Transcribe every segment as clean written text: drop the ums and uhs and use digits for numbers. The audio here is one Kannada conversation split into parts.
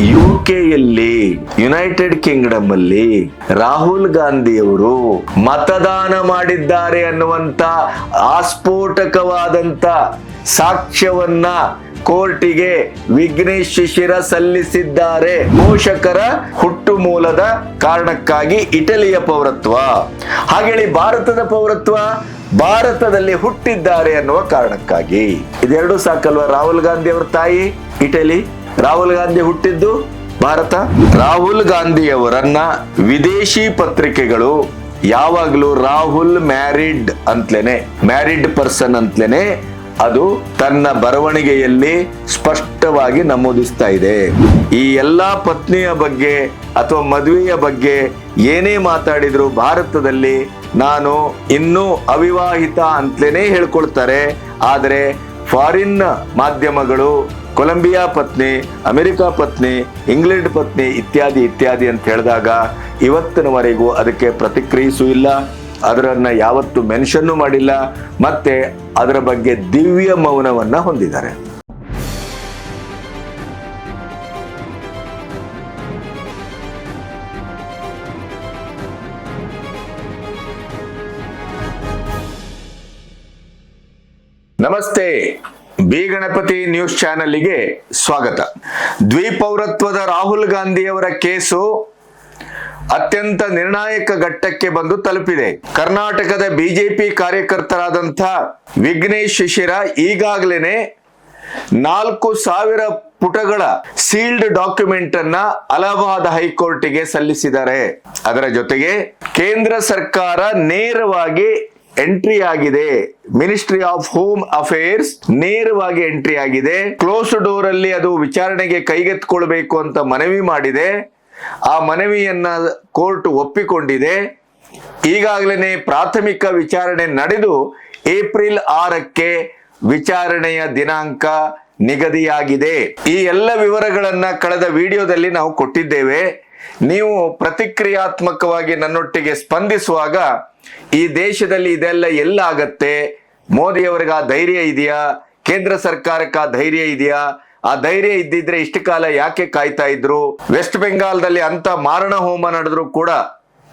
ಯುಕೆಯಲ್ಲಿ, ಯುನೈಟೆಡ್ ಕಿಂಗ್ಡಮ್ ಅಲ್ಲಿ ರಾಹುಲ್ ಗಾಂಧಿಯವರು ಮತದಾನ ಮಾಡಿದ್ದಾರೆ ಅನ್ನುವಂತ ಆಸ್ಫೋಟಕವಾದಂತ ಸಾಕ್ಷ್ಯವನ್ನ ಕೋರ್ಟಿಗೆ ವಿಘ್ನೇಶ್ ಶಿಶಿರ ಸಲ್ಲಿಸಿದ್ದಾರೆ. ಪೋಷಕರ ಹುಟ್ಟು ಮೂಲದ ಕಾರಣಕ್ಕಾಗಿ ಇಟಲಿಯ ಪೌರತ್ವ, ಹಾಗೇಳಿ ಭಾರತದ ಪೌರತ್ವ, ಭಾರತದಲ್ಲಿ ಹುಟ್ಟಿದ್ದಾರೆ ಅನ್ನುವ ಕಾರಣಕ್ಕಾಗಿ. ಇದೆರಡು ಸಾಕಲ್ವಾ? ರಾಹುಲ್ ಗಾಂಧಿ ಅವರ ತಾಯಿ ಇಟಲಿ, ರಾಹುಲ್ ಗಾಂಧಿ ಹುಟ್ಟಿದ್ದು ಭಾರತ. ರಾಹುಲ್ ಗಾಂಧಿಯವರನ್ನ ವಿದೇಶಿ ಪತ್ರಿಕೆಗಳು ಯಾವಾಗ್ಲೂ ರಾಹುಲ್ ಮ್ಯಾರಿಡ್ ಅಂತಲೇನೆ, ಮ್ಯಾರಿಡ್ ಪರ್ಸನ್ ಅಂತಲೇನೆ ಅದು ತನ್ನ ಬರವಣಿಗೆಯಲ್ಲಿ ಸ್ಪಷ್ಟವಾಗಿ ನಮೂದಿಸ್ತಾ ಇದೆ. ಈ ಎಲ್ಲಾ ಪತ್ನಿಯ ಬಗ್ಗೆ ಅಥವಾ ಮದುವೆಯ ಬಗ್ಗೆ ಏನೇ ಮಾತಾಡಿದ್ರು ಭಾರತದಲ್ಲಿ ನಾನು ಇನ್ನೂ ಅವಿವಾಹಿತ ಅಂತಲೇನೆ ಹೇಳ್ಕೊಳ್ತಾರೆ. ಆದರೆ ಫಾರಿನ್ ಮಾಧ್ಯಮಗಳು ಕೊಲಂಬಿಯಾ ಪತ್ನಿ, ಅಮೆರಿಕ ಪತ್ನಿ, ಇಂಗ್ಲೆಂಡ್ ಪತ್ನಿ ಇತ್ಯಾದಿ ಇತ್ಯಾದಿ ಅಂತ ಹೇಳಿದಾಗ ಇವತ್ತಿನವರೆಗೂ ಅದಕ್ಕೆ ಪ್ರತಿಕ್ರಿಯಿಸೂ ಇಲ್ಲ, ಅದರನ್ನ ಯಾವತ್ತು ಮೆನ್ಷನ್ ಮಾಡಿಲ್ಲ, ಮತ್ತೆ ಅದರ ಬಗ್ಗೆ ದಿವ್ಯ ಮೌನವನ್ನ ಹೊಂದಿದ್ದಾರೆ. ನಮಸ್ತೆ, ಬಿ ಗಣಪತಿ ನ್ಯೂಸ್ ಚಾನೆಲ್ಗೆ ಸ್ವಾಗತ. ದ್ವಿಪೌರತ್ವದ ರಾಹುಲ್ ಗಾಂಧಿಯವರ ಕೇಸು ಅತ್ಯಂತ ನಿರ್ಣಾಯಕ ಘಟ್ಟಕ್ಕೆ ಬಂದು ತಲುಪಿದೆ. ಕರ್ನಾಟಕದ ಬಿಜೆಪಿ ಕಾರ್ಯಕರ್ತರಾದಂಥ ವಿಘ್ನೇಶ್ ಶಿಶಿರ ಈಗಾಗಲೇ 4,000 ಪುಟಗಳ ಸೀಲ್ಡ್ ಡಾಕ್ಯುಮೆಂಟ್ ಅನ್ನ ಅಲಹಾಬಾದ್ ಹೈಕೋರ್ಟ್ಗೆ ಸಲ್ಲಿಸಿದ್ದಾರೆ. ಅದರ ಜೊತೆಗೆ ಕೇಂದ್ರ ಸರ್ಕಾರ ನೇರವಾಗಿ ಎಂಟ್ರಿ ಆಗಿದೆ, ಮಿನಿಸ್ಟ್ರಿ ಆಫ್ ಹೋಮ್ ಅಫೇರ್ಸ್ ನೇರವಾಗಿ ಎಂಟ್ರಿ ಆಗಿದೆ. ಕ್ಲೋಸ್ ಡೋರ್ ಅಲ್ಲಿ ಅದು ವಿಚಾರಣೆಗೆ ಕೈಗೆತ್ತಿಕೊಳ್ಬೇಕು ಅಂತ ಮನವಿ ಮಾಡಿದೆ. ಆ ಮನವಿಯನ್ನ ಕೋರ್ಟ್ ಒಪ್ಪಿಕೊಂಡಿದೆ. ಈಗಾಗಲೇ ಪ್ರಾಥಮಿಕ ವಿಚಾರಣೆ ನಡೆದು ಏಪ್ರಿಲ್ 6ಕ್ಕೆ ವಿಚಾರಣೆಯ ದಿನಾಂಕ ನಿಗದಿಯಾಗಿದೆ. ಈ ಎಲ್ಲ ವಿವರಗಳನ್ನ ಕಳೆದ ವಿಡಿಯೋದಲ್ಲಿ ನಾವು ಕೊಟ್ಟಿದ್ದೇವೆ. ನೀವು ಪ್ರತಿಕ್ರಿಯಾತ್ಮಕವಾಗಿ ನನ್ನೊಟ್ಟಿಗೆ ಸ್ಪಂದಿಸುವಾಗ ಈ ದೇಶದಲ್ಲಿ ಇದೆಲ್ಲ ಎಲ್ಲ ಆಗತ್ತೆ, ಮೋದಿಯವರಿಗೆ ಆ ಧೈರ್ಯ ಇದೆಯಾ, ಕೇಂದ್ರ ಸರ್ಕಾರಕ್ಕೆ ಆ ಧೈರ್ಯ ಇದೆಯಾ, ಆ ಧೈರ್ಯ ಇದ್ದಿದ್ರೆ ಇಷ್ಟು ಕಾಲ ಯಾಕೆ ಕಾಯ್ತಾ ಇದ್ರು, ವೆಸ್ಟ್ ಬೆಂಗಾಲ್ದಲ್ಲಿ ಅಂತ ಮಾರಣ ಹೋಮ ನಡೆದ್ರು ಕೂಡ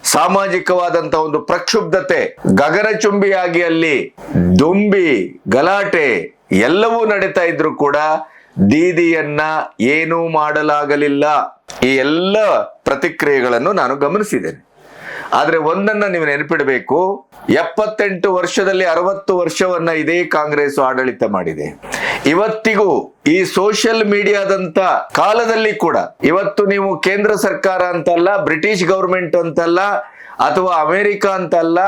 ಸಾಮಾಜಿಕವಾದಂತ ಒಂದು ಪ್ರಕ್ಷುಬ್ಧತೆ ಗಗನಚುಂಬಿಯಾಗಿ ಅಲ್ಲಿ ದುಂಬಿ ಗಲಾಟೆ ಎಲ್ಲವೂ ನಡೀತಾ ಇದ್ರು ಕೂಡ ದೀದಿಯನ್ನ ಏನೂ ಮಾಡಲಾಗಲಿಲ್ಲ. ಈ ಎಲ್ಲ ಪ್ರತಿಕ್ರಿಯೆಗಳನ್ನು ನಾನು ಗಮನಿಸಿದ್ದೇನೆ. ಆದ್ರೆ ಒಂದನ್ನ ನೀವು ನೆನಪಿಡಬೇಕು, 78 ವರ್ಷದಲ್ಲಿ 60 ವರ್ಷವನ್ನ ಇದೇ ಕಾಂಗ್ರೆಸ್ ಆಡಳಿತ ಮಾಡಿದೆ. ಇವತ್ತಿಗೂ ಈ ಸೋಷಿಯಲ್ ಮೀಡಿಯಾದಂತ ಕಾಲದಲ್ಲಿ ಕೂಡ ಇವತ್ತು ನೀವು ಕೇಂದ್ರ ಸರ್ಕಾರ ಅಂತಲ್ಲ, ಬ್ರಿಟಿಷ್ ಗವರ್ಮೆಂಟ್ ಅಂತಲ್ಲ, ಅಥವಾ ಅಮೆರಿಕ ಅಂತಲ್ಲ,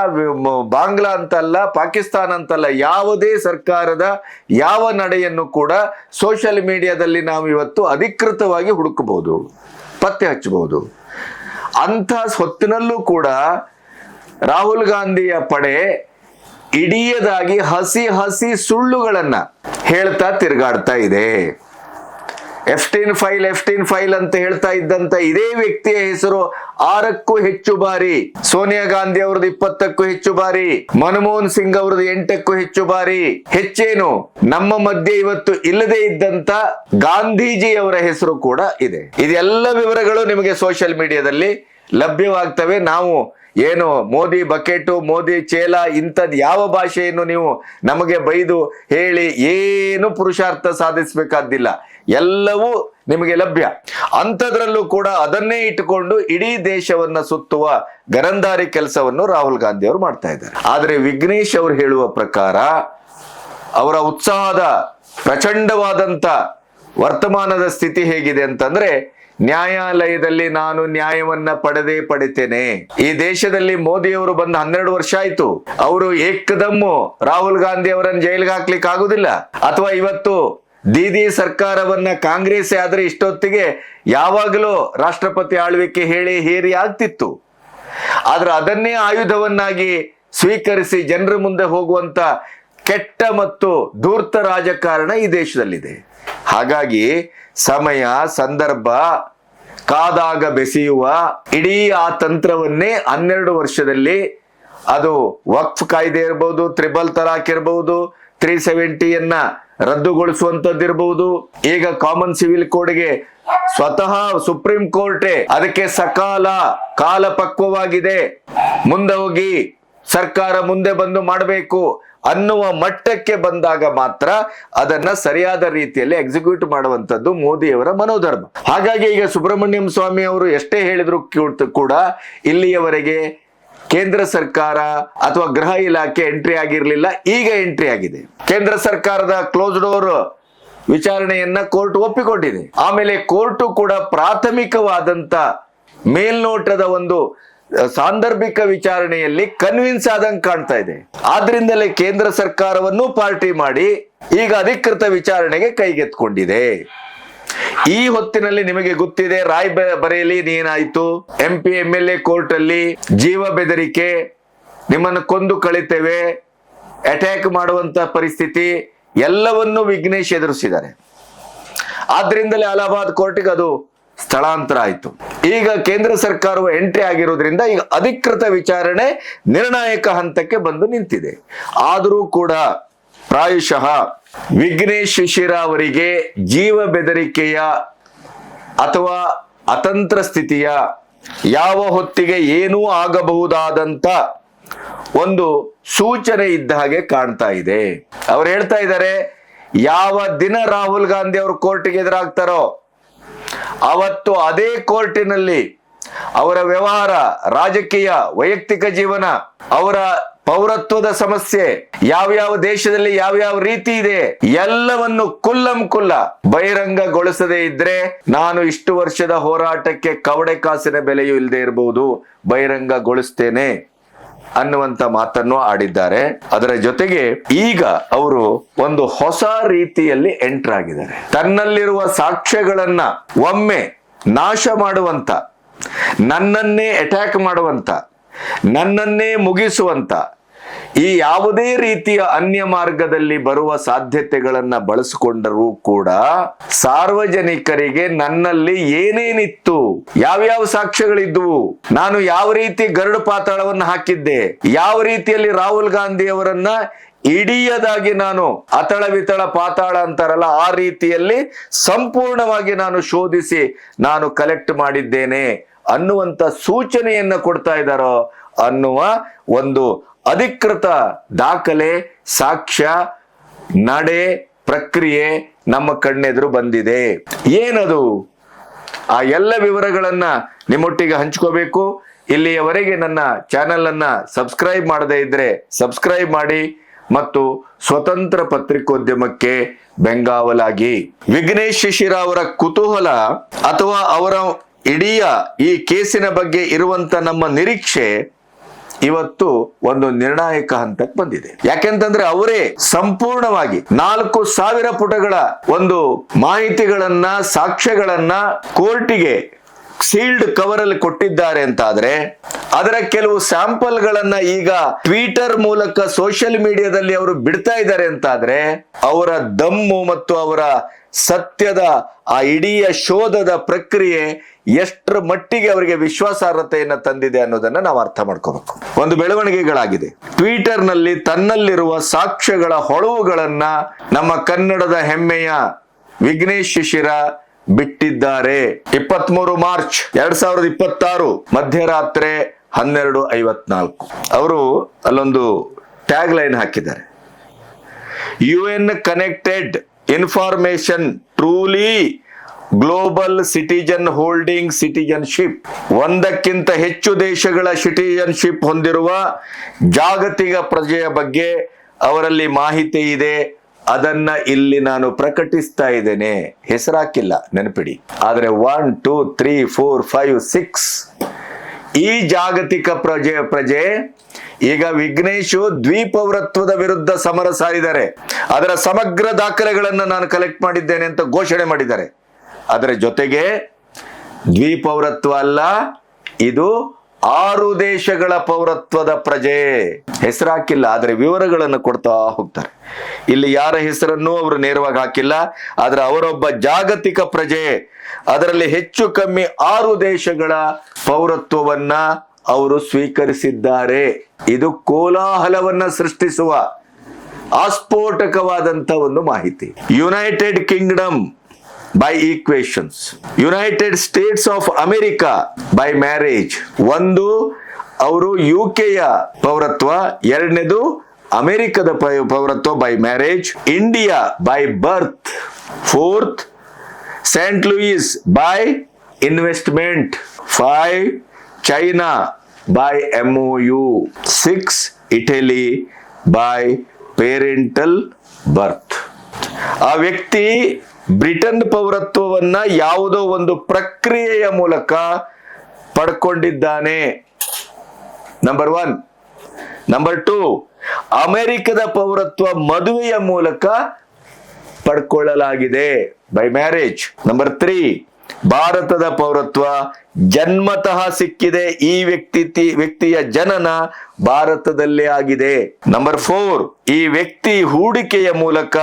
ಬಾಂಗ್ಲಾ ಅಂತಲ್ಲ, ಪಾಕಿಸ್ತಾನ ಅಂತಲ್ಲ, ಯಾವುದೇ ಸರ್ಕಾರದ ಯಾವ ನಡೆಯನ್ನು ಕೂಡ ಸೋಷಿಯಲ್ ಮೀಡಿಯಾದಲ್ಲಿ ನಾವು ಇವತ್ತು ಅಧಿಕೃತವಾಗಿ ಹುಡುಕಬಹುದು, ಪತ್ತೆ ಹಚ್ಚಬಹುದು. ಅಂಥ ಹೊತ್ತಿನಲ್ಲೂ ಕೂಡ ರಾಹುಲ್ ಗಾಂಧಿಯ ಪಡೆ ಇಡೀದಾಗಿ ಹಸಿ ಸುಳ್ಳುಗಳನ್ನ ಹೇಳ್ತಾ ತಿರುಗಾಡ್ತಾ ಇದೆ. ಎಫ್ಟೀನ್ ಫೈಲ್ ಅಂತ ಹೇಳ್ತಾ ಇದ್ದಂತ ಇದೇ ವ್ಯಕ್ತಿಯ ಹೆಸರು 6ಕ್ಕೂ ಹೆಚ್ಚು ಬಾರಿ, ಸೋನಿಯಾ ಗಾಂಧಿ ಅವ್ರದ್ದು 20ಕ್ಕೂ ಹೆಚ್ಚು ಬಾರಿ, ಮನಮೋಹನ್ ಸಿಂಗ್ ಅವ್ರದ್ದು 8ಕ್ಕೂ ಹೆಚ್ಚು ಬಾರಿ. ಹೆಚ್ಚೇನು, ನಮ್ಮ ಮಧ್ಯೆ ಇವತ್ತು ಇಲ್ಲದೆ ಇದ್ದಂತ ಗಾಂಧೀಜಿ ಅವರ ಹೆಸರು ಕೂಡ ಇದೆ. ಇದೆಲ್ಲ ವಿವರಗಳು ನಿಮಗೆ ಸೋಷಿಯಲ್ ಮೀಡಿಯಾದಲ್ಲಿ ಲಭ್ಯವಾಗ್ತವೆ. ನಾವು ಏನು ಮೋದಿ ಬಕೆಟು, ಮೋದಿ ಚೇಲ ಇಂಥದ್ದು ಯಾವ ಭಾಷೆಯನ್ನು ನೀವು ನಮಗೆ ಬೈದು ಹೇಳಿ ಏನು ಪುರುಷಾರ್ಥ ಸಾಧಿಸಬೇಕಾದ್ದಿಲ್ಲ, ಎಲ್ಲವೂ ನಿಮಗೆ ಲಭ್ಯ. ಅಂಥದ್ರಲ್ಲೂ ಕೂಡ ಅದನ್ನೇ ಇಟ್ಟುಕೊಂಡು ಇಡೀ ದೇಶವನ್ನ ಸುತ್ತುವ ಗರಂದಾರಿ ಕೆಲಸವನ್ನು ರಾಹುಲ್ ಗಾಂಧಿ ಅವರು ಮಾಡ್ತಾ ಇದ್ದಾರೆ. ಆದ್ರೆ ವಿಘ್ನೇಶ್ ಅವರು ಹೇಳುವ ಪ್ರಕಾರ ಅವರ ಉತ್ಸಾಹದ ಪ್ರಚಂಡವಾದಂತ ವರ್ತಮಾನದ ಸ್ಥಿತಿ ಹೇಗಿದೆ ಅಂತಂದ್ರೆ, ನ್ಯಾಯಾಲಯದಲ್ಲಿ ನಾನು ನ್ಯಾಯವನ್ನ ಪಡಿತೇನೆ. ಈ ದೇಶದಲ್ಲಿ ಮೋದಿ ಅವರು ಬಂದ 12 ವರ್ಷ ಆಯ್ತು. ಅವರು ಏಕದಮ್ಮು ರಾಹುಲ್ ಗಾಂಧಿ ಅವರನ್ನು ಜೈಲಿಗೆ ಹಾಕ್ಲಿಕ್ಕೆ ಆಗುದಿಲ್ಲ. ಅಥವಾ ಇವತ್ತು ದೀದಿ ಸರ್ಕಾರವನ್ನ ಕಾಂಗ್ರೆಸ್ ಆದ್ರೆ ಇಷ್ಟೊತ್ತಿಗೆ ಯಾವಾಗಲೂ ರಾಷ್ಟ್ರಪತಿ ಆಳ್ವಿಕೆ ಹೇರಿ ಆಗ್ತಿತ್ತು. ಆದ್ರೆ ಅದನ್ನೇ ಆಯುಧವನ್ನಾಗಿ ಸ್ವೀಕರಿಸಿ ಜನರ ಮುಂದೆ ಹೋಗುವಂತ ಕೆಟ್ಟ ಮತ್ತು ಧೂರ್ತ ರಾಜಕಾರಣ ಈ ದೇಶದಲ್ಲಿದೆ. ಹಾಗಾಗಿ ಸಮಯ ಸಂದರ್ಭ ಕಾದಾಗ ಬೆಸೆಯುವ ಇಡೀ ಆ ತಂತ್ರವನ್ನೇ 12 ವರ್ಷದಲ್ಲಿ, ಅದು ವಕ್ಫ್ ಕಾಯ್ದೆ ಇರಬಹುದು, ತ್ರಿಬಲ್ ತಲಾಕ್ ಇರಬಹುದು, 370ಯನ್ನ ರದ್ದುಗೊಳಿಸುವಂತದ್ದಿರಬಹುದು, ಈಗ ಕಾಮನ್ ಸಿವಿಲ್ ಕೋಡ್ಗೆ ಸ್ವತಃ ಸುಪ್ರೀಂ ಕೋರ್ಟೇ ಅದಕ್ಕೆ ಸಕಾಲ ಕಾಲ ಪಕ್ವವಾಗಿದೆ, ಮುಂದೆ ಹೋಗಿ ಸರ್ಕಾರ ಮುಂದೆ ಬಂದು ಮಾಡಬೇಕು ಅನ್ನುವ ಮಟ್ಟಕ್ಕೆ ಬಂದಾಗ ಮಾತ್ರ ಅದನ್ನ ಸರಿಯಾದ ರೀತಿಯಲ್ಲಿ ಎಕ್ಸಿಕ್ಯೂಟ್ ಮಾಡುವಂತದ್ದು ಮೋದಿಯವರ ಮನೋಧರ್ಮ. ಹಾಗಾಗಿ ಈಗ ಸುಬ್ರಹ್ಮಣ್ಯಂ ಸ್ವಾಮಿ ಅವರು ಎಷ್ಟೇ ಹೇಳಿದ್ರು ಕೂಡ ಇಲ್ಲಿಯವರೆಗೆ ಕೇಂದ್ರ ಸರ್ಕಾರ ಅಥವಾ ಗೃಹ ಇಲಾಖೆ ಎಂಟ್ರಿ ಆಗಿರಲಿಲ್ಲ, ಈಗ ಎಂಟ್ರಿ ಆಗಿದೆ. ಕೇಂದ್ರ ಸರ್ಕಾರದ ಕ್ಲೋಸ್ ಡೋರ್ ವಿಚಾರಣೆಯನ್ನ ಕೋರ್ಟ್ ಒಪ್ಪಿಕೊಂಡಿದೆ. ಆಮೇಲೆ ಕೋರ್ಟ್ ಕೂಡ ಪ್ರಾಥಮಿಕವಾದಂತ ಮೇಲ್ನೋಟದ ಒಂದು ಸಾಂದರ್ಭಿಕ ವಿಚಾರಣೆಯಲ್ಲಿ ಕನ್ವಿನ್ಸ್ ಆದಂಗೆ ಕಾಣ್ತಾ ಇದೆ. ಆದ್ರಿಂದಲೇ ಕೇಂದ್ರ ಸರ್ಕಾರವನ್ನು ಪಾರ್ಟಿ ಮಾಡಿ ಈಗ ಅಧಿಕೃತ ವಿಚಾರಣೆಗೆ ಕೈಗೆತ್ಕೊಂಡಿದೆ. ಈ ಹೊತ್ತಿನಲ್ಲಿ ನಿಮಗೆ ಗೊತ್ತಿದೆ ರಾಯ್ ಬರೇಲಿ ಏನಾಯ್ತು, MP MLA ಕೋರ್ಟ್ ಅಲ್ಲಿ ಜೀವ ಬೆದರಿಕೆ, ನಿಮ್ಮನ್ನು ಕೊಂದು ಕಳಿತೇವೆ, ಅಟ್ಯಾಕ್ ಮಾಡುವಂತ ಪರಿಸ್ಥಿತಿ ಎಲ್ಲವನ್ನೂ ವಿಘ್ನೇಶ್ ಎದುರಿಸಿದ್ದಾರೆ. ಆದ್ರಿಂದಲೇ ಅಲಹಾಬಾದ್ ಕೋರ್ಟ್ಗೆ ಅದು ಸ್ಥಳಾಂತರ ಆಯ್ತು. ಈಗ ಕೇಂದ್ರ ಸರ್ಕಾರವು ಎಂಟ್ರಿ ಆಗಿರೋದ್ರಿಂದ ಈಗ ಅಧಿಕೃತ ವಿಚಾರಣೆ ನಿರ್ಣಾಯಕ ಹಂತಕ್ಕೆ ಬಂದು ನಿಂತಿದೆ. ಆದರೂ ಕೂಡ ಪ್ರಾಯಶಃ ವಿಘ್ನೇಶ್ ಶಿಶಿರ ಅವರಿಗೆ ಜೀವ ಬೆದರಿಕೆಯ ಅಥವಾ ಅತಂತ್ರ ಸ್ಥಿತಿಯ ಯಾವ ಹೊತ್ತಿಗೆ ಏನೂ ಆಗಬಹುದಾದಂತ ಒಂದು ಸೂಚನೆ ಇದ್ದ ಹಾಗೆ ಕಾಣ್ತಾ ಇದೆ. ಅವ್ರು ಹೇಳ್ತಾ ಇದ್ದಾರೆ, ಯಾವ ದಿನ ರಾಹುಲ್ ಗಾಂಧಿ ಅವರು ಕೋರ್ಟ್ಗೆ ಎದುರಾಗ್ತಾರೋ ಅವತ್ತು ಅದೇ ಕೋರ್ಟಿನಲ್ಲಿ ಅವರ ವ್ಯವಹಾರ, ರಾಜಕೀಯ, ವೈಯಕ್ತಿಕ ಜೀವನ, ಅವರ ಪೌರತ್ವದ ಸಮಸ್ಯೆ, ಯಾವ್ಯಾವ ದೇಶದಲ್ಲಿ ಯಾವ್ಯಾವ ರೀತಿ ಇದೆ ಎಲ್ಲವನ್ನು ಕುಲ್ಲ ಬಹಿರಂಗಗೊಳಿಸದೇ ಇದ್ರೆ ನಾನು ಇಷ್ಟು ವರ್ಷದ ಹೋರಾಟಕ್ಕೆ ಕವಡೆ ಕಾಸಿನ ಬೆಲೆಯೂ ಇಲ್ಲದೆ ಇರಬಹುದು, ಬಹಿರಂಗಗೊಳಿಸ್ತೇನೆ ಅನ್ನುವಂತ ಮಾತನ್ನು ಆಡಿದ್ದಾರೆ. ಅದರ ಜೊತೆಗೆ ಈಗ ಅವರು ಒಂದು ಹೊಸ ರೀತಿಯಲ್ಲಿ ಎಂಟರ್ ಆಗಿದ್ದಾರೆ. ತನ್ನಲ್ಲಿರುವ ಸಾಕ್ಷ್ಯಗಳನ್ನ ಒಮ್ಮೆ ನಾಶ ಮಾಡುವಂತ, ನನ್ನನ್ನೇ ಅಟ್ಯಾಕ್ ಮಾಡುವಂತ, ನನ್ನನ್ನೇ ಮುಗಿಸುವಂತ ಈ ಯಾವುದೇ ರೀತಿಯ ಅನ್ಯ ಮಾರ್ಗದಲ್ಲಿ ಬರುವ ಸಾಧ್ಯತೆಗಳನ್ನ ಬಳಸಿಕೊಂಡರೂ ಕೂಡ ಸಾರ್ವಜನಿಕರಿಗೆ ನನ್ನಲ್ಲಿ ಏನೇನಿತ್ತು, ಯಾವ್ಯಾವ ಸಾಕ್ಷ್ಯಗಳಿದ್ವು, ನಾನು ಯಾವ ರೀತಿ ಗರುಡು ಪಾತಾಳವನ್ನು ಹಾಕಿದ್ದೆ, ಯಾವ ರೀತಿಯಲ್ಲಿ ರಾಹುಲ್ ಗಾಂಧಿ ಅವರನ್ನ ಇಡೀಯದಾಗಿ ನಾನು ಅತಳ ವಿತಳ ಪಾತಾಳ ಅಂತಾರಲ್ಲ ಆ ರೀತಿಯಲ್ಲಿ ಸಂಪೂರ್ಣವಾಗಿ ನಾನು ಶೋಧಿಸಿ ನಾನು ಕಲೆಕ್ಟ್ ಮಾಡಿದ್ದೇನೆ ಅನ್ನುವಂತ ಸೂಚನೆಯನ್ನ ಕೊಡ್ತಾ ಇದ್ದಾರೋ ಅನ್ನುವ ಒಂದು ಅಧಿಕೃತ ದಾಖಲೆ, ಸಾಕ್ಷ್ಯ, ನಡೆ, ಪ್ರಕ್ರಿಯೆ ನಮ್ಮ ಕಣ್ಣೆದುರು ಬಂದಿದೆ. ಏನದು? ಆ ಎಲ್ಲ ವಿವರಗಳನ್ನ ನಿಮ್ಮೊಟ್ಟಿಗೆ ಹಂಚ್ಕೋಬೇಕು. ಇಲ್ಲಿಯವರೆಗೆ ನನ್ನ ಚಾನೆಲ್ ಅನ್ನ ಸಬ್ಸ್ಕ್ರೈಬ್ ಮಾಡದೇ ಇದ್ರೆ ಸಬ್ಸ್ಕ್ರೈಬ್ ಮಾಡಿ ಮತ್ತು ಸ್ವತಂತ್ರ ಪತ್ರಿಕೋದ್ಯಮಕ್ಕೆ ಬೆಂಗಾವಲಾಗಿ. ವಿಘ್ನೇಶ್ ಶಿಶಿರ ಅವರ ಕುತೂಹಲ ಅಥವಾ ಅವರ ಇಡೀ ಈ ಕೇಸಿನ ಬಗ್ಗೆ ಇರುವಂತ ನಮ್ಮ ನಿರೀಕ್ಷೆ ಇವತ್ತು ಒಂದು ನಿರ್ಣಾಯಕ ಹಂತಕ್ಕೆ ಬಂದಿದೆ. ಯಾಕೆಂತಂದ್ರೆ ಅವರೇ ಸಂಪೂರ್ಣವಾಗಿ 4,000 ಪುಟಗಳ ಒಂದು ಮಾಹಿತಿಗಳನ್ನ, ಸಾಕ್ಷ್ಯಗಳನ್ನ ಕೋರ್ಟಿಗೆ ಸೀಲ್ಡ್ ಕವರ್ ಅಲ್ಲಿ ಕೊಟ್ಟಿದ್ದಾರೆ ಅಂತಾದ್ರೆ ಅದರ ಕೆಲವು ಸ್ಯಾಂಪಲ್ ಗಳನ್ನ ಈಗ ಟ್ವಿಟರ್ ಮೂಲಕ ಸೋಷಿಯಲ್ ಮೀಡಿಯಾದಲ್ಲಿ ಅವರು ಬಿಡ್ತಾ ಇದ್ದಾರೆ ಅಂತಾದ್ರೆ ಅವರ ದಮ್ಮು ಮತ್ತು ಅವರ ಸತ್ಯದ ಆ ಇಡೀ ಶೋಧದ ಪ್ರಕ್ರಿಯೆ ಎಷ್ಟರ ಮಟ್ಟಿಗೆ ಅವರಿಗೆ ವಿಶ್ವಾಸಾರ್ಹತೆಯನ್ನ ತಂದಿದೆ ಅನ್ನೋದನ್ನ ನಾವು ಅರ್ಥ ಮಾಡ್ಕೋಬೇಕು. ಒಂದು ಬೆಳವಣಿಗೆಗಳಾಗಿದೆ. ಟ್ವಿಟರ್ ನಲ್ಲಿ ತನ್ನಲ್ಲಿರುವ ಸಾಕ್ಷ್ಯಗಳ ಹೊಳವುಗಳನ್ನ ನಮ್ಮ ಕನ್ನಡದ ಹೆಮ್ಮೆಯ ವಿಘ್ನೇಶ್ ಶಿಶಿರ ಬಿಟ್ಟಿದ್ದಾರೆ. 23 ಮಾರ್ಚ್ 2026 ಮಧ್ಯರಾತ್ರಿ 12:54 ಅವರು ಅಲ್ಲೊಂದು ಟ್ಯಾಗ್ ಲೈನ್ ಹಾಕಿದ್ದಾರೆ. UN connected information truly global citizen holding citizenship. 1ಕ್ಕಿಂತ ಹೆಚ್ಚು ದೇಶಗಳ ಸಿಟಿಜನ್ಶಿಪ್ ಹೊಂದಿರುವ ಜಾಗತಿಕ ಪ್ರಜೆಯ ಬಗ್ಗೆ ಅವರಲ್ಲಿ ಮಾಹಿತಿ ಇದೆ. ಅದನ್ನ ಇಲ್ಲಿ ನಾನು ಪ್ರಕಟಿಸ್ತಾ ಇದ್ದೇನೆ. ಹೆಸರಾಕಿಲ್ಲ, ನೆನಪಿಡಿ. ಆದ್ರೆ 1, 2, 3, 4, 5, 6 ಈ ಜಾಗತಿಕ ಪ್ರಜೆ ಈಗ ವಿಘ್ನೇಶ್ ದ್ವಿಪೌರತ್ವದ ವಿರುದ್ಧ ಸಮರ ಸಾರಿದ್ದಾರೆ. ಅದರ ಸಮಗ್ರ ದಾಖಲೆಗಳನ್ನ ನಾನು ಕಲೆಕ್ಟ್ ಮಾಡಿದ್ದೇನೆ ಅಂತ ಘೋಷಣೆ ಮಾಡಿದ್ದಾರೆ. ಅದರ ಜೊತೆಗೆ ದ್ವಿಪೌರತ್ವ ಅಲ್ಲ, ಇದು 6 ದೇಶಗಳ ಪೌರತ್ವದ ಪ್ರಜೆ. ಹೆಸರಾಕಿಲ್ಲ, ಆದ್ರೆ ವಿವರಗಳನ್ನು ಕೊಡ್ತಾ ಹೋಗ್ತಾರೆ. ಇಲ್ಲಿ ಯಾರ ಹೆಸರನ್ನು ಅವರು ನೇರವಾಗಿ ಹಾಕಿಲ್ಲ, ಆದ್ರೆ ಅವರೊಬ್ಬ ಜಾಗತಿಕ ಪ್ರಜೆ. ಅದರಲ್ಲಿ ಹೆಚ್ಚು ಕಮ್ಮಿ 6 ದೇಶಗಳ ಪೌರತ್ವವನ್ನ ಅವರು ಸ್ವೀಕರಿಸಿದ್ದಾರೆ. ಇದು ಕೋಲಾಹಲವನ್ನ ಸೃಷ್ಟಿಸುವ ಆಸ್ಫೋಟಕವಾದಂತ ಒಂದು ಮಾಹಿತಿ. United Kingdom by equations. United States of America by marriage. ಒಂದು ಅವರು ಯುಕೆಯ ಪೌರತ್ವ, ಎರಡನೇದು ಅಮೆರಿಕದ ಪೌರತ್ವ by marriage. India by birth. Fourth Saint Louis by investment. 5 China by MOU. 6 Italy by parental birth. ಆ ವ್ಯಕ್ತಿ ಬ್ರಿಟನ್ ಪೌರತ್ವವನ್ನ ಯಾವುದೋ ಒಂದು ಪ್ರಕ್ರಿಯೆಯ ಮೂಲಕ ಪಡ್ಕೊಂಡಿದ್ದಾನೆ. ನಂಬರ್ 1. ನಂಬರ್ 2, ಅಮೆರಿಕದ ಪೌರತ್ವ ಮದುವೆಯ ಮೂಲಕ ಪಡ್ಕೊಳ್ಳಲಾಗಿದೆ ಬೈ ಮ್ಯಾರೇಜ್. ನಂಬರ್ 3, ಭಾರತದ ಪೌರತ್ವ ಜನ್ಮತಃ ಸಿಕ್ಕಿದೆ. ಈ ವ್ಯಕ್ತಿಯ ಜನನ ಭಾರತದಲ್ಲೇ ಆಗಿದೆ. ನಂಬರ್ 4, ಈ ವ್ಯಕ್ತಿ ಹೂಡಿಕೆಯ ಮೂಲಕ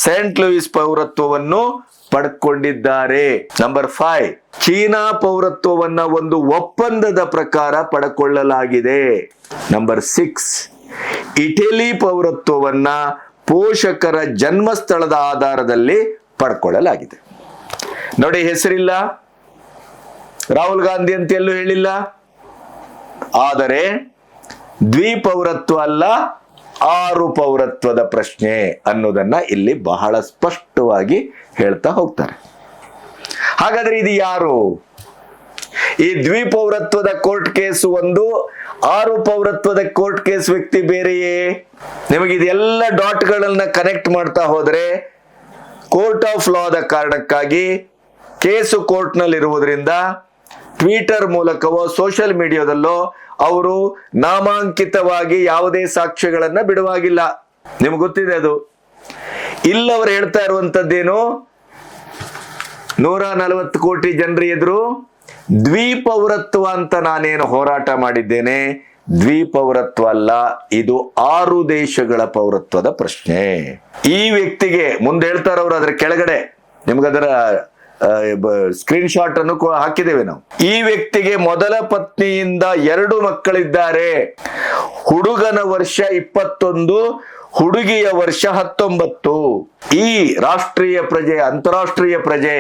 ಸೇಂಟ್ ಲೂಯಿಸ್ ಪೌರತ್ವವನ್ನು ಪಡ್ಕೊಂಡಿದ್ದಾರೆ. ನಂಬರ್ 5, ಚೀನಾ ಪೌರತ್ವವನ್ನ ಒಂದು ಒಪ್ಪಂದದ ಪ್ರಕಾರ ಪಡ್ಕೊಳ್ಳಲಾಗಿದೆ. ನಂಬರ್ 6, ಇಟಲಿ ಪೌರತ್ವವನ್ನ ಪೋಷಕರ ಜನ್ಮಸ್ಥಳದ ಆಧಾರದಲ್ಲಿ ಪಡ್ಕೊಳ್ಳಲಾಗಿದೆ. ನೋಡಿ, ಹೆಸರಿಲ್ಲ, ರಾಹುಲ್ ಗಾಂಧಿ ಅಂತ ಎಲ್ಲೂ ಹೇಳಿಲ್ಲ. ಆದರೆ ದ್ವಿಪೌರತ್ವ ಅಲ್ಲ, 6 ಪೌರತ್ವದ ಪ್ರಶ್ನೆ ಅನ್ನೋದನ್ನ ಇಲ್ಲಿ ಬಹಳ ಸ್ಪಷ್ಟವಾಗಿ ಹೇಳ್ತಾ ಹೋಗ್ತಾರೆ. ಹಾಗಾದ್ರೆ ಇದು ಯಾರು? ಈ ದ್ವಿಪೌರತ್ವದ ಕೋರ್ಟ್ ಕೇಸ್ ಒಂದು, 6 ಪೌರತ್ವದ ಕೋರ್ಟ್ ಕೇಸ್ ವ್ಯಕ್ತಿ ಬೇರೆಯೇ? ನಿಮಗೆ ಇದೆಲ್ಲ ಡಾಟ್ಗಳನ್ನ ಕನೆಕ್ಟ್ ಮಾಡ್ತಾ ಹೋದ್ರೆ ಕೋರ್ಟ್ ಆಫ್ ಲಾದ ಕಾರಣಕ್ಕಾಗಿ ಕೇಸು ಕೋರ್ಟ್ ನಲ್ಲಿ ಇರುವುದರಿಂದ ಟ್ವಿಟರ್ ಮೂಲಕವೋ ಸೋಷಿಯಲ್ ಮೀಡಿಯಾದಲ್ಲೋ ಅವರು ನಾಮಾಂಕಿತವಾಗಿ ಯಾವುದೇ ಸಾಕ್ಷ್ಯಗಳನ್ನ ಬಿಡುವಾಗಿಲ್ಲ. ನಿಮ್ಗೆ ಗೊತ್ತಿದೆ ಅದು. ಇಲ್ಲವರು ಹೇಳ್ತಾ ಇರುವಂತದ್ದೇನು, 140 ಕೋಟಿ ಜನರ ಎದುರು ದ್ವಿಪೌರತ್ವ ಅಂತ ನಾನೇನು ಹೋರಾಟ ಮಾಡಿದ್ದೇನೆ, ದ್ವಿಪೌರತ್ವ ಅಲ್ಲ, ಇದು 6 ದೇಶಗಳ ಪೌರತ್ವದ ಪ್ರಶ್ನೆ. ಈ ವ್ಯಕ್ತಿಗೆ ಮುಂದೆ ಹೇಳ್ತಾರವ್ರು, ಅದರ ಕೆಳಗಡೆ ನಿಮ್ಗದರ ಸ್ಕ್ರೀನ್ ಶಾಟ್ ಅನ್ನು ಹಾಕಿದ್ದೇವೆ ನಾವು. ಈ ವ್ಯಕ್ತಿಗೆ ಮೊದಲ ಪತ್ನಿಯಿಂದ 2 ಮಕ್ಕಳಿದ್ದಾರೆ. ಹುಡುಗನ ವರ್ಷ 21, ಹುಡುಗಿಯ ವರ್ಷ 19. ಈ ರಾಷ್ಟ್ರೀಯ ಪ್ರಜೆ, ಅಂತಾರಾಷ್ಟ್ರೀಯ ಪ್ರಜೆ,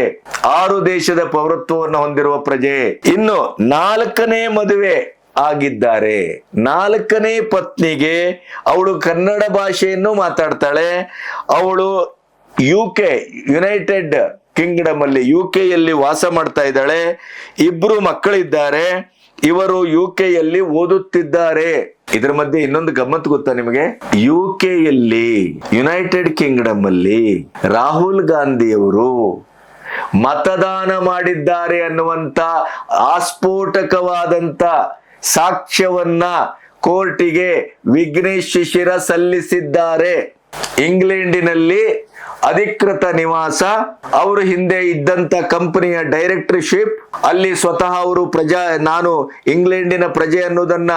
6 ದೇಶದ ಪೌರತ್ವವನ್ನು ಹೊಂದಿರುವ ಪ್ರಜೆ. ಇನ್ನು 4ನೇ ಮದುವೆ ಆಗಿದ್ದಾರೆ. 4ನೇ ಪತ್ನಿಗೆ ಅವಳು ಕನ್ನಡ ಭಾಷೆಯನ್ನು ಮಾತಾಡ್ತಾಳೆ. ಅವಳು ಯುನೈಟೆಡ್ ಕಿಂಗ್ಡಮ್ ಅಲ್ಲಿ, ಯುಕೆಯಲ್ಲಿ ವಾಸ ಮಾಡ್ತಾ ಇದ್ದಾಳೆ. 2 ಮಕ್ಕಳಿದ್ದಾರೆ. ಇವರು ಯುಕೆಯಲ್ಲಿ ಓದುತ್ತಿದ್ದಾರೆ. ಇದರ ಮಧ್ಯೆ ಇನ್ನೊಂದು ಗಮ್ಮತ್ತು ಗೊತ್ತಾ ನಿಮಗೆ? ಯುಕೆಯಲ್ಲಿ, ಯುನೈಟೆಡ್ ಕಿಂಗ್ಡಮ್ ಅಲ್ಲಿ ರಾಹುಲ್ ಗಾಂಧಿಯವರು ಮತದಾನ ಮಾಡಿದ್ದಾರೆ ಅನ್ನುವಂತ ಆಸ್ಫೋಟಕವಾದಂತ ಸಾಕ್ಷ್ಯವನ್ನ ಕೋರ್ಟಿಗೆ ವಿಘ್ನೇಶ್ ಶಿಶಿರ ಸಲ್ಲಿಸಿದ್ದಾರೆ. ಇಂಗ್ಲೆಂಡಿನಲ್ಲಿ ಅಧಿಕೃತ ನಿವಾಸ, ಅವರು ಹಿಂದೆ ಇದ್ದಂತ ಕಂಪನಿಯ ಡೈರೆಕ್ಟರ್ಶಿಪ್, ಅಲ್ಲಿ ಸ್ವತಃ ಅವರು ನಾನು ಇಂಗ್ಲೆಂಡಿನ ಪ್ರಜೆ ಅನ್ನೋದನ್ನ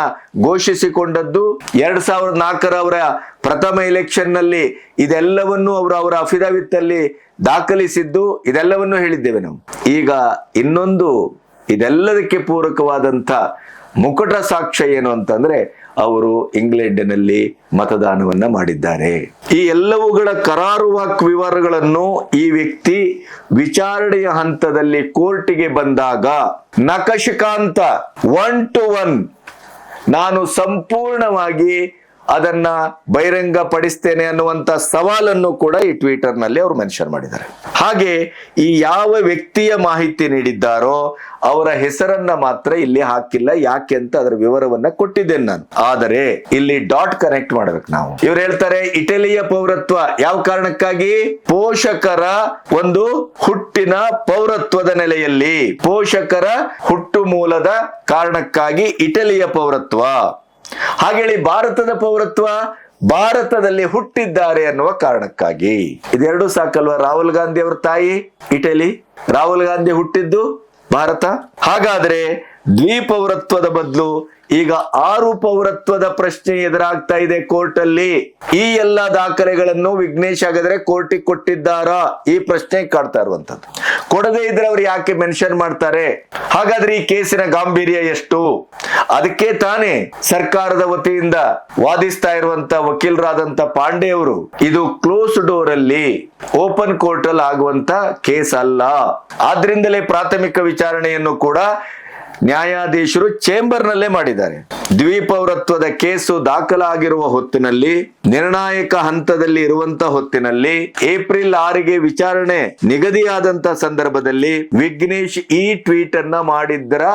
ಘೋಷಿಸಿಕೊಂಡದ್ದು. 2004 ಅವರ ಪ್ರಥಮ ಎಲೆಕ್ಷನ್ ನಲ್ಲಿ ಇದೆಲ್ಲವನ್ನು ಅವರ ಅಫಿಡವಿಟ್ ಅಲ್ಲಿ ದಾಖಲಿಸಿದ್ದು. ಇದೆಲ್ಲವನ್ನು ಹೇಳಿದ್ದೇವೆ ನಾವು. ಈಗ ಇನ್ನೊಂದು ಇದೆಲ್ಲದಕ್ಕೆ ಪೂರಕವಾದಂತ ಮುಕುಟ ಸಾಕ್ಷ್ಯ ಏನು ಅಂತಂದ್ರೆ, ಅವರು ಇಂಗ್ಲೆಂಡಿನಲ್ಲಿ ಮತದಾನವನ್ನ ಮಾಡಿದ್ದಾರೆ. ಈ ಎಲ್ಲವುಗಳ ಕರಾರುವಾಕ್ ವಿವರಗಳನ್ನು ಈ ವ್ಯಕ್ತಿ ವಿಚಾರಣೆಯ ಹಂತದಲ್ಲಿ ಕೋರ್ಟಿಗೆ ಬಂದಾಗ ನಖಶಿಖಾಂತ 1 to 1 ನಾನು ಸಂಪೂರ್ಣವಾಗಿ ಅದನ್ನ ಬಹಿರಂಗ ಪಡಿಸ್ತೇನೆ ಅನ್ನುವಂತ ಸವಾಲನ್ನು ಕೂಡ ಈ ಟ್ವಿಟರ್ ನಲ್ಲಿ ಅವರು ಮೆನ್ಷನ್ ಮಾಡಿದ್ದಾರೆ. ಹಾಗೆ ಈ ಯಾವ ವ್ಯಕ್ತಿಯ ಮಾಹಿತಿ ನೀಡಿದ್ದಾರೋ ಅವರ ಹೆಸರನ್ನ ಮಾತ್ರ ಇಲ್ಲಿ ಹಾಕಿಲ್ಲ. ಯಾಕೆ ಅಂತ ಅದರ ವಿವರವನ್ನ ಕೊಟ್ಟಿದ್ದೇನೆ ನಾನು. ಆದರೆ ಇಲ್ಲಿ ಡಾಟ್ ಕನೆಕ್ಟ್ ಮಾಡ್ಬೇಕು ನಾವು. ಇವ್ರು ಹೇಳ್ತಾರೆ ಇಟಲಿಯ ಪೌರತ್ವ ಯಾವ ಕಾರಣಕ್ಕಾಗಿ? ಪೋಷಕರ ಒಂದು ಹುಟ್ಟಿನ ಪೌರತ್ವದ ನೆಲೆಯಲ್ಲಿ, ಪೋಷಕರ ಹುಟ್ಟು ಮೂಲದ ಕಾರಣಕ್ಕಾಗಿ ಇಟಲಿಯ ಪೌರತ್ವ. ಹಾಗೇಳಿ ಭಾರತದ ಪೌರತ್ವ, ಭಾರತದಲ್ಲಿ ಹುಟ್ಟಿದ್ದಾರೆ ಅನ್ನುವ ಕಾರಣಕ್ಕಾಗಿ. ಇದೆರಡು ಸಾಕಲ್ವಾ? ರಾಹುಲ್ ಗಾಂಧಿ ಅವರ ತಾಯಿ ಇಟಲಿ, ರಾಹುಲ್ ಗಾಂಧಿ ಹುಟ್ಟಿದ್ದು ಭಾರತ. ಹಾಗಾದ್ರೆ ದ್ವಿಪೌರತ್ವದ ಬದಲು ಈಗ 6 ಪೌರತ್ವದ ಪ್ರಶ್ನೆ ಎದುರಾಗ್ತಾ ಇದೆ ಕೋರ್ಟ್ ಅಲ್ಲಿ. ಈ ಎಲ್ಲ ದಾಖಲೆಗಳನ್ನು ವಿಘ್ನೇಶ್ ಹಾಗಾದ್ರೆ ಕೋರ್ಟಿಗೆ ಕೊಟ್ಟಿದ್ದಾರಾ, ಈ ಪ್ರಶ್ನೆ ಕಾಡ್ತಾ ಇರುವಂತದ್ದು. ಕೊಡದೇ ಇದ್ರೆ ಅವ್ರು ಯಾಕೆ ಮೆನ್ಷನ್ ಮಾಡ್ತಾರೆ? ಹಾಗಾದ್ರೆ ಈ ಕೇಸಿನ ಗಾಂಭೀರ್ಯ ಎಷ್ಟು? ಅದಕ್ಕೆ ತಾನೇ ಸರ್ಕಾರದ ವತಿಯಿಂದ ವಾದಿಸ್ತಾ ಇರುವಂತ ವಕೀಲರಾದಂತ ಪಾಂಡೆ ಅವರು, ಇದು ಕ್ಲೋಸ್ ಡೋರ್ ಅಲ್ಲಿ ಓಪನ್ ಕೋರ್ಟ್ ಅಲ್ಲಿ ಆಗುವಂತ ಕೇಸ್ ಅಲ್ಲ, ಆದ್ರಿಂದಲೇ ಪ್ರಾಥಮಿಕ ವಿಚಾರಣೆಯನ್ನು ಕೂಡ ನ್ಯಾಯಾಧೀಶರು ಚೇಂಬರ್ ನಲ್ಲೇ ಮಾಡಿದ್ದಾರೆ. ದ್ವಿಪೌರತ್ವದ ಕೇಸು ದಾಖಲಾಗಿರುವ ಹೊತ್ತಿನಲ್ಲಿ, ನಿರ್ಣಾಯಕ ಹಂತದಲ್ಲಿ ಇರುವಂತ ಹೊತ್ತಿನಲ್ಲಿ, ಏಪ್ರಿಲ್ 6ಗೆ ವಿಚಾರಣೆ ನಿಗದಿಯಾದಂತ ಸಂದರ್ಭದಲ್ಲಿ ವಿಘ್ನೇಶ್ ಈ ಟ್ವೀಟ್ ಅನ್ನ ಮಾಡಿದ್ದರ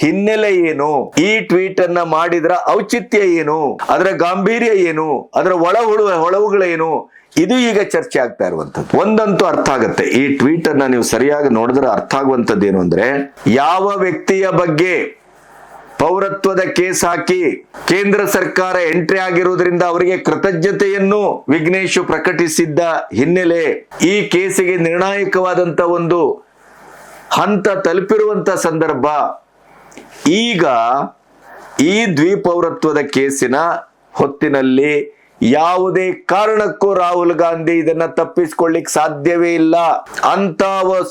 ಹಿನ್ನೆಲೆ ಏನು, ಈ ಟ್ವೀಟ್ ಅನ್ನ ಮಾಡಿದ್ರ ಔಚಿತ್ಯ ಏನು, ಅದರ ಗಾಂಭೀರ್ಯ ಏನು, ಅದರ ಒಳವುಗಳೇನು, ಇದು ಈಗ ಚರ್ಚೆ ಆಗ್ತಾ ಇರುವಂತದ್ದು. ಒಂದಂತೂ ಅರ್ಥ ಆಗುತ್ತೆ, ಈ ಟ್ವೀಟ್ ಅನ್ನ ನೀವು ಸರಿಯಾಗಿ ನೋಡಿದ್ರೆ ಅರ್ಥ ಆಗುವಂತದ್ದು ಏನು ಅಂದ್ರೆ, ಯಾವ ವ್ಯಕ್ತಿಯ ಬಗ್ಗೆ ಪೌರತ್ವದ ಕೇಸ್ ಹಾಕಿ ಕೇಂದ್ರ ಸರ್ಕಾರ ಎಂಟ್ರಿ ಆಗಿರುವುದರಿಂದ ಅವರಿಗೆ ಕೃತಜ್ಞತೆಯನ್ನು ವಿಘ್ನೇಶ್ ಪ್ರಕಟಿಸಿದ್ದ ಹಿನ್ನೆಲೆ ಈ ಕೇಸಿಗೆ ನಿರ್ಣಾಯಕವಾದಂತ ಒಂದು ಹಂತ ತಲುಪಿರುವಂತ ಸಂದರ್ಭ. ಈಗ ಈ ದ್ವಿಪೌರತ್ವದ ಕೇಸಿನ ಹೊತ್ತಿನಲ್ಲಿ ಯಾವುದೇ ಕಾರಣಕ್ಕೂ ರಾಹುಲ್ ಗಾಂಧಿ ಇದನ್ನ ತಪ್ಪಿಸಿಕೊಳ್ಳಿಕ್ ಸಾಧ್ಯವೇ ಇಲ್ಲ. ಅಂತ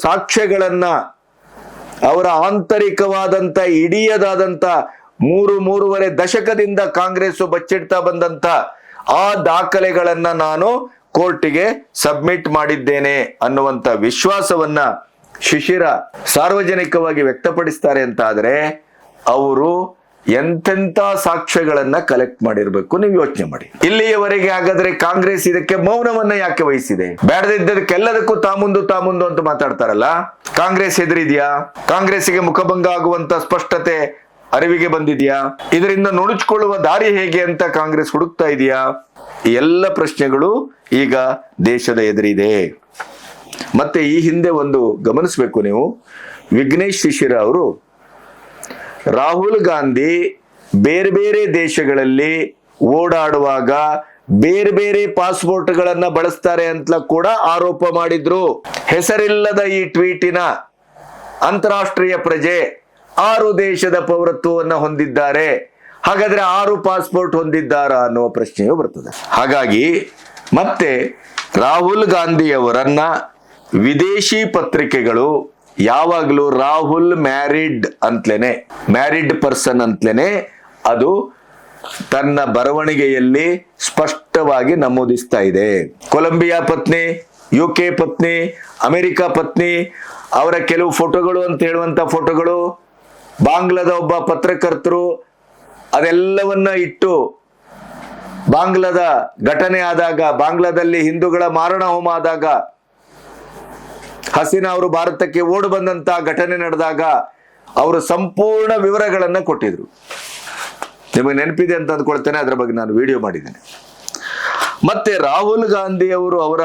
ಸಾಕ್ಷ್ಯಗಳನ್ನ ಅವರ ಆಂತರಿಕವಾದಂತ ಇಡೀದಾದಂತ 3.5 ದಶಕದಿಂದ ಕಾಂಗ್ರೆಸ್ ಬಚ್ಚಿಡ್ತಾ ಬಂದಂತ ಆ ದಾಖಲೆಗಳನ್ನ ನಾನು ಕೋರ್ಟಿಗೆ ಸಬ್ಮಿಟ್ ಮಾಡಿದ್ದೇನೆ ಅನ್ನುವಂತ ವಿಶ್ವಾಸವನ್ನ ಶಿಶಿರ ಸಾರ್ವಜನಿಕವಾಗಿ ವ್ಯಕ್ತಪಡಿಸ್ತಾರೆ ಅಂತ ಆದ್ರೆ ಅವರು ಎಂತೆಂತ ಸಾಕ್ಷ್ಯಗಳನ್ನ ಕಲೆಕ್ಟ್ ಮಾಡಿರ್ಬೇಕು, ನೀವು ಯೋಚನೆ ಮಾಡಿ. ಇಲ್ಲಿಯವರೆಗೆ ಹಾಗಾದ್ರೆ ಕಾಂಗ್ರೆಸ್ ಇದಕ್ಕೆ ಮೌನವನ್ನ ಯಾಕೆ ವಹಿಸಿದೆ? ಬೇಡದಿದ್ದಕ್ಕೆಲ್ಲದಕ್ಕೂ ತಾಮುಂದು ಅಂತ ಮಾತಾಡ್ತಾರಲ್ಲ, ಕಾಂಗ್ರೆಸ್ ಹೆದರಿದ್ಯಾ? ಕಾಂಗ್ರೆಸ್ಗೆ ಮುಖಭಂಗ ಆಗುವಂತ ಸ್ಪಷ್ಟತೆ ಅರಿವಿಗೆ ಬಂದಿದ್ಯಾ? ಇದರಿಂದ ನುಣುಚಿಕೊಳ್ಳುವ ದಾರಿ ಹೇಗೆ ಅಂತ ಕಾಂಗ್ರೆಸ್ ಹುಡುಕ್ತಾ ಇದೆಯಾ? ಈ ಎಲ್ಲ ಪ್ರಶ್ನೆಗಳು ಈಗ ದೇಶದ ಎದುರಿದೆ. ಮತ್ತೆ ಈ ಹಿಂದೆ ಒಂದು ಗಮನಿಸಬೇಕು ನೀವು, ವಿಘ್ನೇಶ್ ಶಿಶಿರ ಅವರು ರಾಹುಲ್ ಗಾಂಧಿ ಬೇರೆ ಬೇರೆ ದೇಶಗಳಲ್ಲಿ ಓಡಾಡುವಾಗ ಬೇರೆ ಬೇರೆ ಪಾಸ್ಪೋರ್ಟ್ಗಳನ್ನ ಬಳಸ್ತಾರೆ ಅಂತ ಕೂಡ ಆರೋಪ ಮಾಡಿದ್ರು. ಹೆಸರಿಲ್ಲದ ಈ ಟ್ವೀಟಿನ ಅಂತಾರಾಷ್ಟ್ರೀಯ ಪ್ರಜೆ 6 ದೇಶದ ಪೌರತ್ವವನ್ನು ಹೊಂದಿದ್ದಾರೆ. ಹಾಗಾದ್ರೆ 6 ಪಾಸ್ಪೋರ್ಟ್ ಹೊಂದಿದ್ದಾರಾ ಅನ್ನುವ ಪ್ರಶ್ನೆಯೂ ಬರ್ತದೆ. ಹಾಗಾಗಿ ಮತ್ತೆ ರಾಹುಲ್ ಗಾಂಧಿಯವರನ್ನ ವಿದೇಶಿ ಪತ್ರಿಕೆಗಳು ಯಾವಾಗಲೂ ರಾಹುಲ್ ಮ್ಯಾರಿಡ್ ಪರ್ಸನ್ ಅಂತಲೇನೆ ಅದು ತನ್ನ ಬರವಣಿಗೆಯಲ್ಲಿ ಸ್ಪಷ್ಟವಾಗಿ ನಮೂದಿಸ್ತಾ ಇದೆ. ಕೊಲಂಬಿಯಾ ಪತ್ನಿ, UK ಪತ್ನಿ, ಅಮೆರಿಕ ಪತ್ನಿ, ಅವರ ಕೆಲವು ಫೋಟೋಗಳು ಅಂತ ಹೇಳುವಂತ ಫೋಟೋಗಳು, ಬಾಂಗ್ಲಾದ ಒಬ್ಬ ಪತ್ರಕರ್ತರು, ಅದೆಲ್ಲವನ್ನ ಇಟ್ಟು ಬಾಂಗ್ಲಾದ ಘಟನೆ ಆದಾಗ, ಬಾಂಗ್ಲಾದಲ್ಲಿ ಹಿಂದೂಗಳ ಮಾರಣ ಹೋಮ ಆದಾಗ, ಹಸೀನಾ ಅವರು ಭಾರತಕ್ಕೆ ಓಡಿ ಬಂದಂತ ಘಟನೆ ನಡೆದಾಗ ಅವರು ಸಂಪೂರ್ಣ ವಿವರಗಳನ್ನ ಕೊಟ್ಟಿದ್ರು. ನಿಮಗೆ ನೆನಪಿದೆ ಅಂತ ಅಂದ್ಕೊಳ್ತೇನೆ, ಅದರ ಬಗ್ಗೆ ನಾನು ವಿಡಿಯೋ ಮಾಡಿದ್ದೇನೆ. ಮತ್ತೆ ರಾಹುಲ್ ಗಾಂಧಿ ಅವರು ಅವರ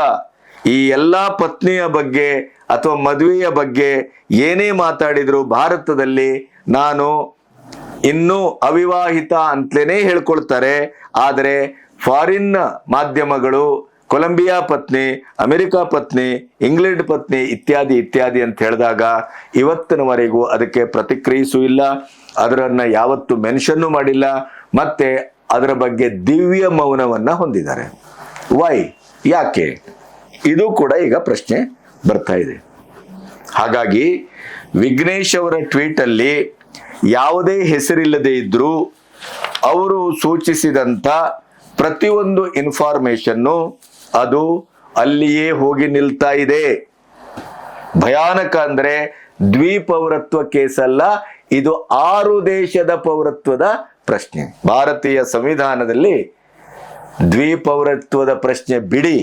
ಈ ಎಲ್ಲಾ ಪತ್ನಿಯ ಬಗ್ಗೆ ಅಥವಾ ಮದುವೆಯ ಬಗ್ಗೆ ಏನೇ ಮಾತಾಡಿದ್ರು, ಭಾರತದಲ್ಲಿ ನಾನು ಇನ್ನೂ ಅವಿವಾಹಿತ ಅಂತಲೇನೆ ಹೇಳ್ಕೊಳ್ತಾರೆ. ಆದರೆ ಫಾರಿನ್ ಮಾಧ್ಯಮಗಳು ಕೊಲಂಬಿಯಾ ಪತ್ನಿ, ಅಮೆರಿಕ ಪತ್ನಿ, ಇಂಗ್ಲೆಂಡ್ ಪತ್ನಿ ಇತ್ಯಾದಿ ಅಂತ ಹೇಳಿದಾಗ ಇವತ್ತಿನವರೆಗೂ ಅದಕ್ಕೆ ಪ್ರತಿಕ್ರಿಯಿಸೂ ಇಲ್ಲ, ಅದರನ್ನ ಯಾವತ್ತು ಮೆನ್ಷನ್ನು ಮಾಡಿಲ್ಲ, ಮತ್ತೆ ಅದರ ಬಗ್ಗೆ ದಿವ್ಯ ಮೌನವನ್ನ ಹೊಂದಿದ್ದಾರೆ. ವೈ? ಯಾಕೆ? ಇದು ಕೂಡ ಈಗ ಪ್ರಶ್ನೆ ಬರ್ತಾ ಇದೆ. ಹಾಗಾಗಿ ವಿಘ್ನೇಶ್ ಅವರ ಟ್ವೀಟ್ ಅಲ್ಲಿ ಯಾವುದೇ ಹೆಸರಿಲ್ಲದೆ ಇದ್ರೂ ಅವರು ಸೂಚಿಸಿದಂತ ಪ್ರತಿಯೊಂದು ಇನ್ಫಾರ್ಮೇಶನ್ನು ಅದು ಅಲ್ಲಿಯೇ ಹೋಗಿ ನಿಲ್ತಾ ಇದೆ. ಭಯಾನಕ ಅಂದ್ರೆ ದ್ವಿಪೌರತ್ವ ಕೇಸಲ್ಲ, ಇದು 6 ದೇಶದ ಪೌರತ್ವದ ಪ್ರಶ್ನೆ. ಭಾರತೀಯ ಸಂವಿಧಾನದಲ್ಲಿ ದ್ವಿಪೌರತ್ವದ ಪ್ರಶ್ನೆ ಬಿಡಿ,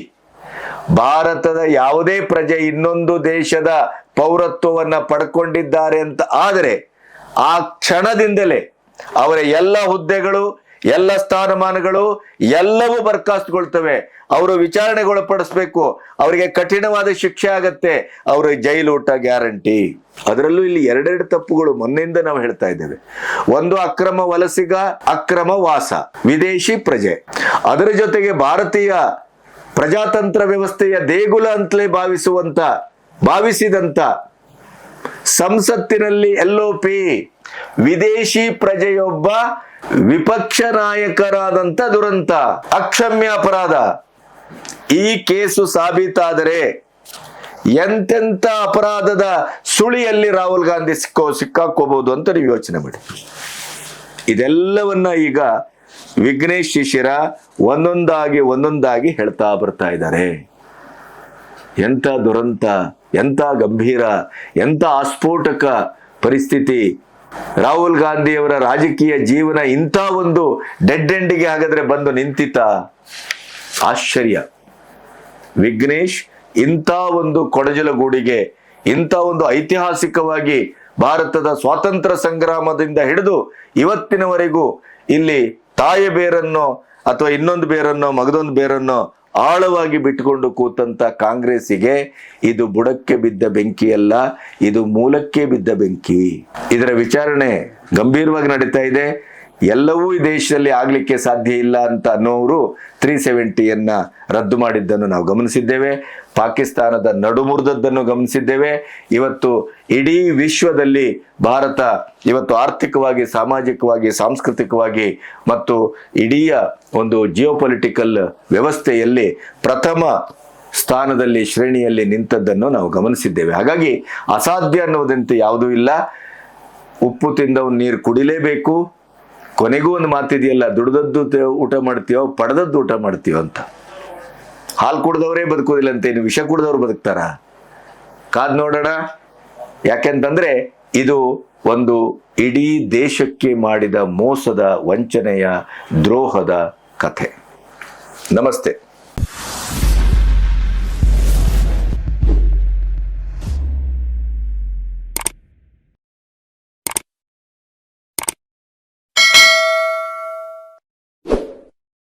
ಭಾರತದ ಯಾವುದೇ ಪ್ರಜೆ ಇನ್ನೊಂದು ದೇಶದ ಪೌರತ್ವವನ್ನ ಪಡ್ಕೊಂಡಿದ್ದಾರೆ ಅಂತ ಆದರೆ ಆ ಕ್ಷಣದಿಂದಲೇ ಅವರ ಎಲ್ಲ ಹುದ್ದೆಗಳು, ಎಲ್ಲ ಸ್ಥಾನಮಾನಗಳು ಎಲ್ಲವೂ ಬರ್ಖಾಸ್ತುಗೊಳ್ತವೆ. ಅವರು ವಿಚಾರಣೆಗೊಳಪಡಿಸ್ಬೇಕು, ಅವರಿಗೆ ಕಠಿಣವಾದ ಶಿಕ್ಷೆ ಆಗತ್ತೆ, ಅವರು ಜೈಲೂಟ ಗ್ಯಾರಂಟಿ. ಅದರಲ್ಲೂ ಇಲ್ಲಿ 2 ತಪ್ಪುಗಳು ಮೊನ್ನೆಯಿಂದ ನಾವು ಹೇಳ್ತಾ ಇದ್ದೇವೆ. ಒಂದು ಅಕ್ರಮ ವಲಸಿಗ, ಅಕ್ರಮ ವಾಸ, ವಿದೇಶಿ ಪ್ರಜೆ, ಅದರ ಜೊತೆಗೆ ಭಾರತೀಯ ಪ್ರಜಾತಂತ್ರ ವ್ಯವಸ್ಥೆಯ ದೇಗುಲ ಅಂತಲೇ ಭಾವಿಸಿದಂತ ಸಂಸತ್ತಿನಲ್ಲಿ LOP, ವಿದೇಶಿ ಪ್ರಜೆಯೊಬ್ಬ ವಿಪಕ್ಷ ನಾಯಕರಾದಂತ ದುರಂತ, ಅಕ್ಷಮ್ಯ ಅಪರಾಧ. ಈ ಕೇಸು ಸಾಬೀತಾದರೆ ಎಂತೆಂತ ಅಪರಾಧದ ಸುಳಿಯಲ್ಲಿ ರಾಹುಲ್ ಗಾಂಧಿ ಸಿಕ್ಕಾಕೋಬಹುದು ಅಂತ ನೀವು ಯೋಚನೆ ಮಾಡಿ. ಇದೆಲ್ಲವನ್ನ ಈಗ ವಿಘ್ನೇಶ್ ಶಿಶಿರ ಒಂದೊಂದಾಗಿ ಹೇಳ್ತಾ ಬರ್ತಾ ಇದ್ದಾರೆ. ಎಂತ ದುರಂತ, ಎಂತ ಗಂಭೀರ, ಎಂತ ಆಸ್ಫೋಟಕ ಪರಿಸ್ಥಿತಿ. ರಾಹುಲ್ ಗಾಂಧಿಯವರ ರಾಜಕೀಯ ಜೀವನ ಇಂಥ ಒಂದು ಡೆಡ್ ಎಂಡಿಗೆ ಹಾಗಾದ್ರೆ ಬಂದು ನಿಂತಿತ? ಆಶ್ಚರ್ಯ. ವಿಘ್ನೇಶ್ ಇಂಥ ಒಂದು ಕೊಡಜಲಗೂಡಿಗೆ, ಇಂಥ ಒಂದು ಐತಿಹಾಸಿಕವಾಗಿ ಭಾರತದ ಸ್ವಾತಂತ್ರ್ಯ ಸಂಗ್ರಾಮದಿಂದ ಹಿಡಿದು ಇವತ್ತಿನವರೆಗೂ ಇಲ್ಲಿ ತಾಯ ಬೇರನ್ನೋ ಅಥವಾ ಇನ್ನೊಂದು ಬೇರನ್ನೋ ಮಗದೊಂದು ಬೇರನ್ನೋ ಆಳವಾಗಿ ಬಿಟ್ಟುಕೊಂಡು ಕೂತಂತ ಕಾಂಗ್ರೆಸ್ಸಿಗೆ ಇದು ಬುಡಕ್ಕೆ ಬಿದ್ದ ಬೆಂಕಿಯಲ್ಲ, ಇದು ಮೂಲಕ್ಕೆ ಬಿದ್ದ ಬೆಂಕಿ. ಇದರ ವಿಚಾರಣೆ ಗಂಭೀರವಾಗಿ ನಡೀತಾ ಇದೆ. ಎಲ್ಲವೂ ಈ ದೇಶದಲ್ಲಿ ಆಗ್ಲಿಕ್ಕೆ ಸಾಧ್ಯ ಇಲ್ಲ ಅಂತ ಅನ್ನೋರು 370ಯನ್ನ ರದ್ದು ಮಾಡಿದ್ದನ್ನು ನಾವು ಗಮನಿಸಿದ್ದೇವೆ. ಪಾಕಿಸ್ತಾನದ ನಡುಮುರಿದದ್ದನ್ನು ಗಮನಿಸಿದ್ದೇವೆ. ಇವತ್ತು ಇಡೀ ವಿಶ್ವದಲ್ಲಿ ಭಾರತ ಇವತ್ತು ಆರ್ಥಿಕವಾಗಿ, ಸಾಮಾಜಿಕವಾಗಿ, ಸಾಂಸ್ಕೃತಿಕವಾಗಿ ಮತ್ತು ಇಡೀ ಒಂದು ಜಿಯೋಪೊಲಿಟಿಕಲ್ ವ್ಯವಸ್ಥೆಯಲ್ಲಿ ಪ್ರಥಮ ಸ್ಥಾನದಲ್ಲಿ, ಶ್ರೇಣಿಯಲ್ಲಿ ನಿಂತದ್ದನ್ನು ನಾವು ಗಮನಿಸಿದ್ದೇವೆ. ಹಾಗಾಗಿ ಅಸಾಧ್ಯ ಅನ್ನೋದಂತೆ ಯಾವುದೂ ಇಲ್ಲ. ಉಪ್ಪು ತಿಂದವನು ನೀರು ಕುಡಿಲೇಬೇಕು. ಕೊನೆಗೂ ಒಂದು ಮಾತಿದೆಯಲ್ಲ, ದುಡ್ದದ್ದು ಊಟ ಮಾಡ್ತೀವೋ ಪಡೆದದ್ದು ಊಟ ಮಾಡ್ತೀವೋ ಅಂತ. ಹಾಲು ಕುಡ್ದವರೇ ಬದುಕೋದಿಲ್ಲ ಅಂತ, ಇನ್ನು ವಿಷ ಕುಡ್ದವ್ರು ಬದುಕ್ತಾರ? ಕಾದ್ ನೋಡೋಣ. ಯಾಕೆಂತಂದ್ರೆ ಇದು ಒಂದು ಇಡೀ ದೇಶಕ್ಕೆ ಮಾಡಿದ ಮೋಸದ, ವಂಚನೆಯ, ದ್ರೋಹದ ಕಥೆ. ನಮಸ್ತೆ.